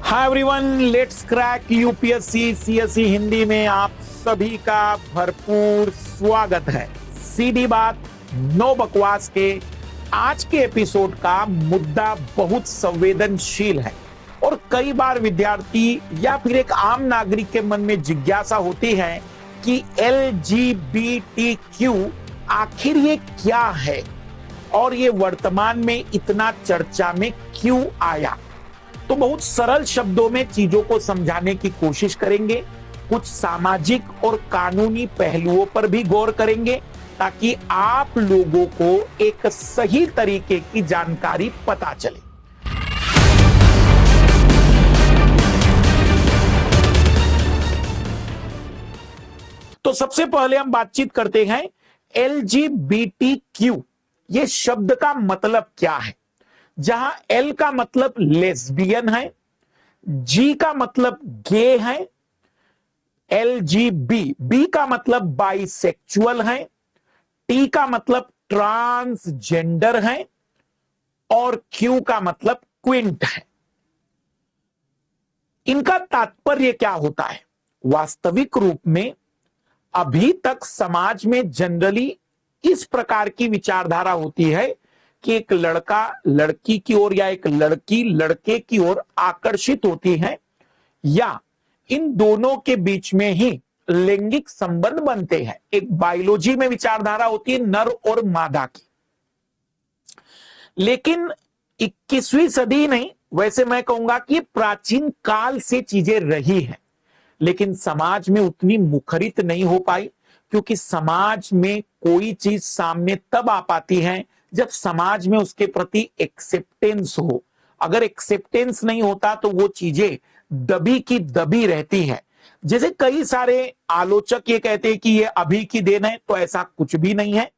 Hi everyone, let's crack UPSC CSE Hindi में आप सभी का भरपूर स्वागत है। सीधी बात, नो बकवास के आज के एपिसोड का मुद्दा बहुत संवेदनशील है और कई बार विद्यार्थी या फिर एक आम नागरिक के मन में जिज्ञासा होती है कि LGBTQ आखिर ये क्या है और ये वर्तमान में इतना चर्चा में क्यों आया। तो बहुत सरल शब्दों में चीजों को समझाने की कोशिश करेंगे, कुछ सामाजिक और कानूनी पहलुओं पर भी गौर करेंगे ताकि आप लोगों को एक सही तरीके की जानकारी पता चले। तो सबसे पहले हम बातचीत करते हैं LGBTQ ये शब्द का मतलब क्या है। जहां L का मतलब लेस्बियन है, G का मतलब गे है, B का मतलब बाइसेक्सुअल है, T का मतलब ट्रांसजेंडर है और Q का मतलब क्विंट है। इनका तात्पर्य क्या होता है? वास्तविक रूप में अभी तक समाज में जनरली इस प्रकार की विचारधारा होती है कि एक लड़का लड़की की ओर या एक लड़की लड़के की ओर आकर्षित होती है या इन दोनों के बीच में ही लैंगिक संबंध बनते हैं। एक बायोलॉजी में विचारधारा होती है नर और मादा की। लेकिन 21वीं सदी नहीं, वैसे मैं कहूंगा कि प्राचीन काल से चीजें रही हैं, लेकिन समाज में उतनी मुखरित नहीं हो पाई क्योंकि समाज में कोई चीज सामने तब आ पाती है जब समाज में उसके प्रति एक्सेप्टेंस हो। अगर एक्सेप्टेंस नहीं होता तो वो चीजें दबी की दबी रहती है। जैसे कई सारे आलोचक ये कहते हैं कि ये अभी की देन है, तो ऐसा कुछ भी नहीं है।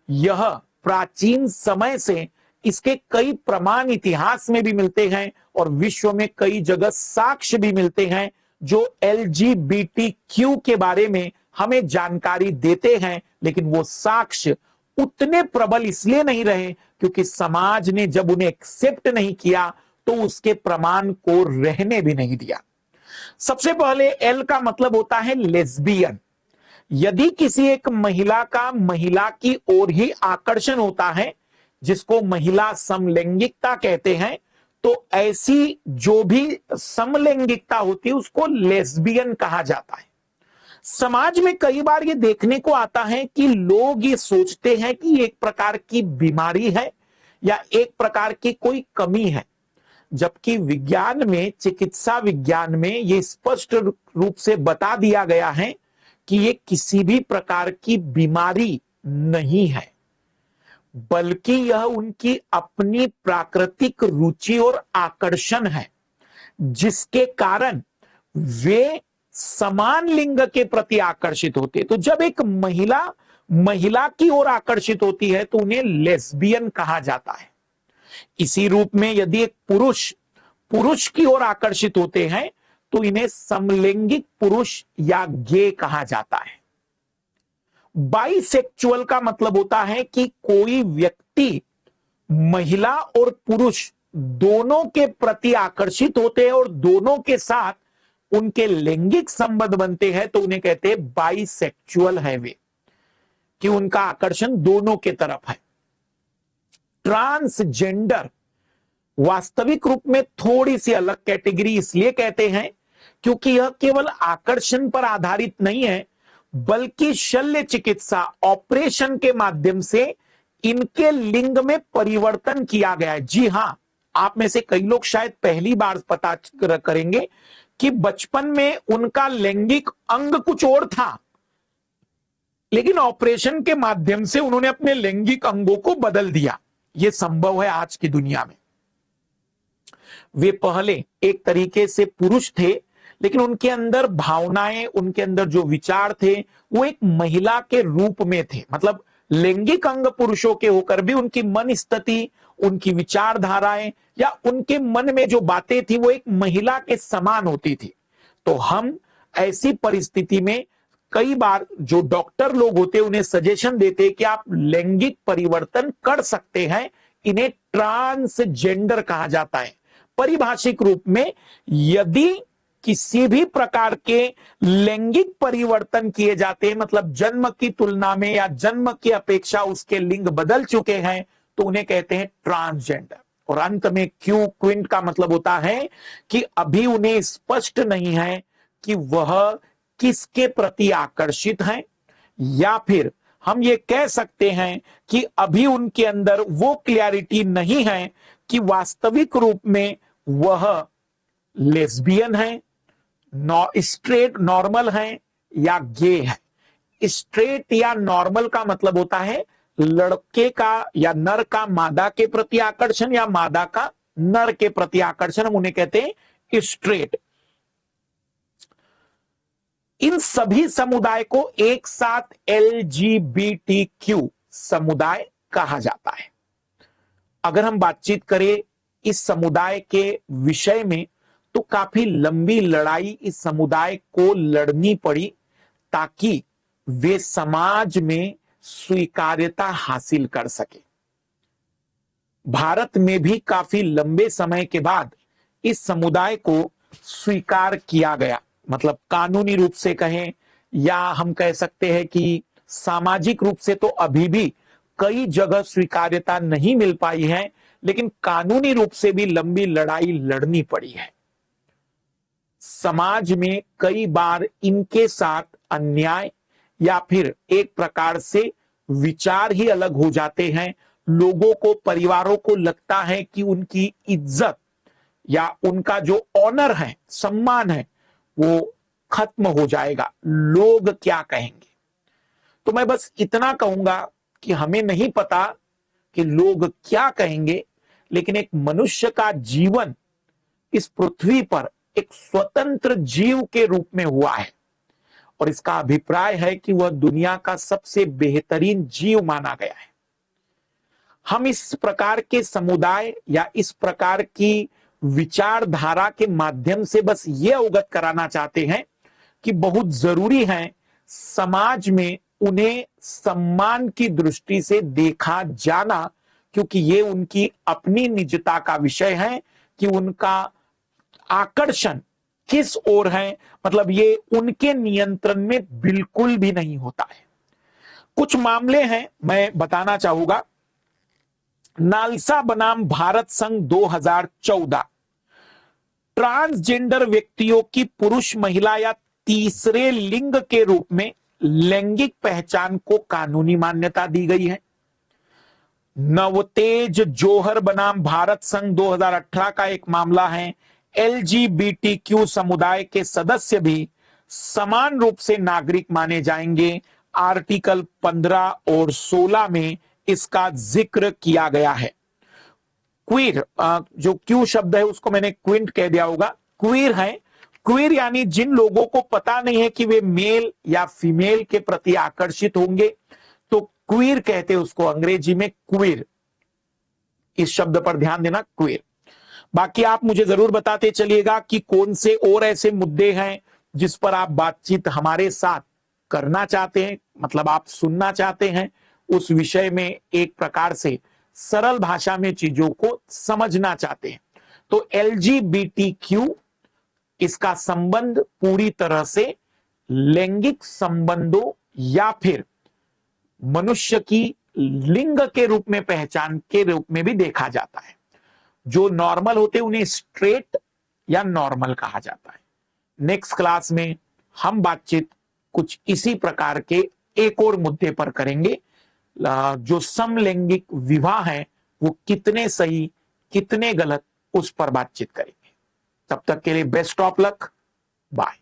यह प्राचीन समय से इसके कई प्रमाण इतिहास में भी मिलते हैं और विश्व में कई जगह साक्ष्य भी मिलते हैं जो LGBTQ के बारे में हमें जानकारी देते हैं। लेकिन वो साक्ष्य उतने प्रबल इसलिए नहीं रहे क्योंकि समाज ने जब उन्हें एक्सेप्ट नहीं किया तो उसके प्रमाण को रहने भी नहीं दिया। सबसे पहले L का मतलब होता है लेस्बियन। यदि किसी एक महिला का महिला की ओर ही आकर्षण होता है, जिसको महिला समलैंगिकता कहते हैं, तो ऐसी जो भी समलैंगिकता होती है उसको लेस्बियन कहा जाता है। समाज में कई बार ये देखने को आता है कि लोग ये सोचते हैं कि एक प्रकार की बीमारी है या एक प्रकार की कोई कमी है, जबकि विज्ञान में, चिकित्सा विज्ञान में ये स्पष्ट रूप से बता दिया गया है कि ये किसी भी प्रकार की बीमारी नहीं है, बल्कि यह उनकी अपनी प्राकृतिक रुचि और आकर्षण है, जिसके कारण वे समान लिंग के प्रति आकर्षित होते। तो जब एक महिला की ओर आकर्षित होती है तो उन्हें लेस्बियन कहा जाता है। इसी रूप में यदि एक पुरुष की ओर आकर्षित होते हैं तो इन्हें समलैंगिक पुरुष या गे कहा जाता है। बाइसेक्सुअल का मतलब होता है कि कोई व्यक्ति महिला और पुरुष दोनों के प्रति आकर्षित होते हैं और दोनों के साथ उनके लैंगिक संबंध बनते हैं, तो उन्हें कहते हैं बाइसेक्सुअल है वे, कि उनका आकर्षण दोनों के तरफ है। ट्रांसजेंडर वास्तविक रूप में थोड़ी सी अलग कैटेगरी इसलिए कहते हैं क्योंकि यह केवल आकर्षण पर आधारित नहीं है, बल्कि शल्य चिकित्सा ऑपरेशन के माध्यम से इनके लिंग में परिवर्तन किया गया है। जी हां, आप में से कई लोग शायद पहली बार पता करेंगे कि बचपन में उनका लैंगिक अंग कुछ और था, लेकिन ऑपरेशन के माध्यम से उन्होंने अपने लैंगिक अंगों को बदल दिया। यह संभव है आज की दुनिया में। वे पहले एक तरीके से पुरुष थे, लेकिन उनके अंदर भावनाएं, उनके अंदर जो विचार थे वो एक महिला के रूप में थे। मतलब लैंगिक अंग पुरुषों के होकर भी उनकी मन स्थिति, उनकी विचारधाराएं या उनके मन में जो बातें थी वो एक महिला के समान होती थी। तो हम ऐसी परिस्थिति में कई बार जो डॉक्टर लोग होते हैं उन्हें सजेशन देते हैं कि आप लैंगिक परिवर्तन कर सकते हैं। इन्हें ट्रांसजेंडर कहा जाता है। परिभाषिक रूप में यदि किसी भी प्रकार के लैंगिक परिवर्तन किए जाते हैं, मतलब जन्म की तुलना में या जन्म की अपेक्षा उसके लिंग बदल चुके हैं, तो उन्हें कहते हैं ट्रांसजेंडर। और अंत में क्विंट का मतलब होता है कि अभी उन्हें स्पष्ट नहीं है कि वह किसके प्रति आकर्षित हैं, या फिर हम ये कह सकते हैं कि अभी उनके अंदर वो क्लैरिटी नहीं है कि वास्तविक रूप में वह लेस्बियन है, स्ट्रेट नॉर्मल है या गे है। स्ट्रेट या नॉर्मल का मतलब होता है लड़के का या नर का मादा के प्रति आकर्षण या मादा का नर के प्रति आकर्षण, हम उन्हें कहते हैं स्ट्रेट। इन सभी समुदाय को एक साथ LGBTQ समुदाय कहा जाता है। अगर हम बातचीत करें इस समुदाय के विषय में, तो काफी लंबी लड़ाई इस समुदाय को लड़नी पड़ी ताकि वे समाज में स्वीकार्यता हासिल कर सके। भारत में भी काफी लंबे समय के बाद इस समुदाय को स्वीकार किया गया, मतलब कानूनी रूप से कहें या हम कह सकते हैं कि सामाजिक रूप से तो अभी भी कई जगह स्वीकार्यता नहीं मिल पाई है, लेकिन कानूनी रूप से भी लंबी लड़ाई लड़नी पड़ी है। समाज में कई बार इनके साथ अन्याय या फिर एक प्रकार से विचार ही अलग हो जाते हैं। लोगों को, परिवारों को लगता है कि उनकी इज्जत या उनका जो ऑनर है, सम्मान है, वो खत्म हो जाएगा। लोग क्या कहेंगे? तो मैं बस इतना कहूंगा कि हमें नहीं पता कि लोग क्या कहेंगे, लेकिन एक मनुष्य का जीवन इस पृथ्वी पर एक स्वतंत्र जीव के रूप में हुआ है और इसका अभिप्राय है कि वह दुनिया का सबसे बेहतरीन जीव माना गया है। हम इस प्रकार के समुदाय या इस प्रकार की विचारधारा के माध्यम से बस ये अवगत कराना चाहते हैं कि बहुत जरूरी है समाज में उन्हें सम्मान की दृष्टि से देखा जाना, क्योंकि ये उनकी अपनी निजता का विषय है कि उनका आकर्षण किस ओर है, मतलब ये उनके नियंत्रण में बिल्कुल भी नहीं होता है। कुछ मामले हैं मैं बताना चाहूंगा। नालसा बनाम भारत संघ 2014 ट्रांसजेंडर व्यक्तियों की पुरुष, महिला या तीसरे लिंग के रूप में लैंगिक पहचान को कानूनी मान्यता दी गई है। नवतेज जोहर बनाम भारत संघ 2018 का एक मामला है। LGBTQ समुदाय के सदस्य भी समान रूप से नागरिक माने जाएंगे। आर्टिकल 15 और 16 में इसका जिक्र किया गया है। क्वीर, जो क्यू शब्द है उसको मैंने क्विंट कह दिया होगा, क्वीर है। क्वीर यानी जिन लोगों को पता नहीं है कि वे मेल या फीमेल के प्रति आकर्षित होंगे, तो क्वीर कहते हैं उसको, अंग्रेजी में क्वीर। इस शब्द पर ध्यान देना, क्वीर। बाकी आप मुझे जरूर बताते चलिएगा कि कौन से और ऐसे मुद्दे हैं जिस पर आप बातचीत हमारे साथ करना चाहते हैं, मतलब आप सुनना चाहते हैं, उस विषय में एक प्रकार से सरल भाषा में चीजों को समझना चाहते हैं। तो LGBTQ, इसका संबंध पूरी तरह से लैंगिक संबंधों या फिर मनुष्य की लिंग के रूप में पहचान के रूप में भी देखा जाता है। जो नॉर्मल होते हैं उन्हें स्ट्रेट या नॉर्मल कहा जाता है। नेक्स्ट क्लास में हम बातचीत कुछ इसी प्रकार के एक और मुद्दे पर करेंगे, जो समलैंगिक विवाह है वो कितने सही कितने गलत, उस पर बातचीत करेंगे। तब तक के लिए बेस्ट ऑफ लक, बाय।